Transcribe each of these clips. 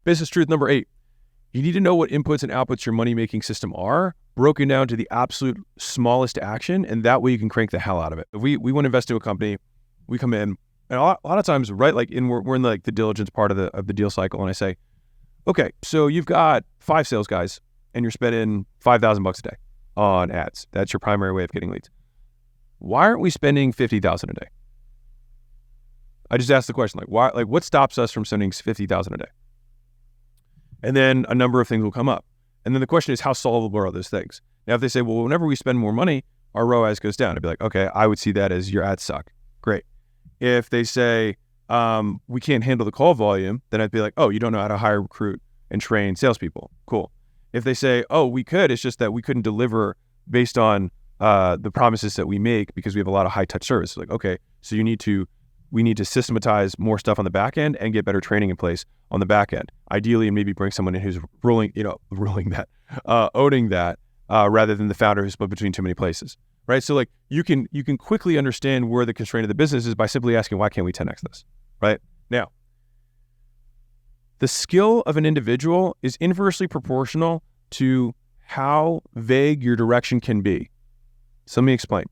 Business truth number 8. You need to know what inputs and outputs your money-making system are, broken down to the absolute smallest action, and that way you can crank the hell out of it. If we want to invest in a company, we come in, and a lot of times, right, like we're in like the diligence part of the deal cycle, and I say, okay, so you've got 5 sales guys, and you're spending $5,000 a day on ads. That's your primary way of getting leads. Why aren't we spending $50,000 a day? I just asked the question, like, why? Like, what stops us from spending $50,000 a day? And then a number of things will come up. And then the question is, how solvable are those things? Now, if they say, well, whenever we spend more money, our ROAS goes down, I'd be like, okay, I would see that as your ads suck. Great. If they say, we can't handle the call volume, then I'd be like, oh, you don't know how to hire, recruit, and train salespeople. Cool. If they say, oh, we could, it's just that we couldn't deliver based on the promises that we make because we have a lot of high touch service. Like, okay, so we need to systematize more stuff on the back end and get better training in place on the back end. Ideally, and maybe bring someone in who's owning that, rather than the founder who's split between too many places, right? So like you can quickly understand where the constraint of the business is by simply asking, why can't we 10x this, right? Now, the skill of an individual is inversely proportional to how vague your direction can be. So let me explain.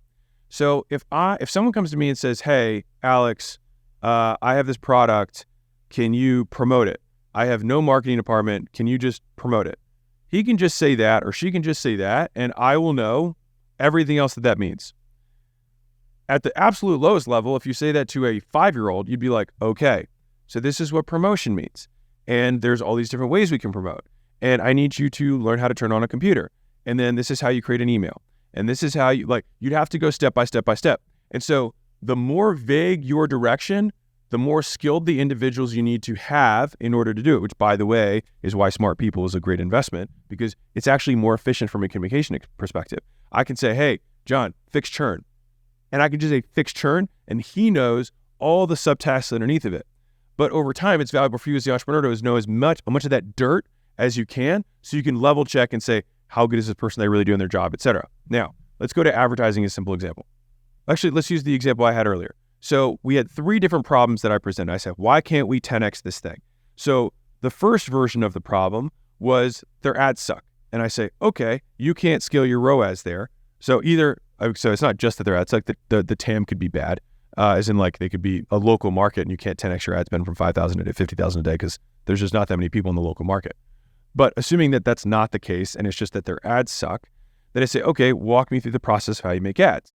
So if someone comes to me and says, hey, Alex, I have this product, can you promote it? I have no marketing department, can you just promote it? He can just say that, or she can just say that, and I will know everything else that means. At the absolute lowest level, if you say that to a 5-year-old, you'd be like, okay, so this is what promotion means. And there's all these different ways we can promote. And I need you to learn how to turn on a computer. And then this is how you create an email. And this is how you'd have to go step by step by step. And so the more vague your direction, the more skilled the individuals you need to have in order to do it, which, by the way, is why smart people is a great investment, because it's actually more efficient from a communication perspective. I can say, hey, John, fix churn. And I can just say fix churn, and he knows all the subtasks underneath of it. But over time, it's valuable for you as the entrepreneur to know as much of that dirt as you can, so you can level check and say, how good is this person? They really doing their job, et cetera. Now, let's go to advertising as a simple example. Actually, let's use the example I had earlier. So we had 3 different problems that I presented. I said, why can't we 10x this thing? So the first version of the problem was their ads suck. And I say, okay, you can't scale your ROAS there. So it's not just that their ads suck, the TAM could be bad, as in like they could be a local market and you can't 10x your ad spend from 5,000 to 50,000 a day because there's just not that many people in the local market. But assuming that that's not the case and it's just that their ads suck, then I say, okay, walk me through the process of how you make ads.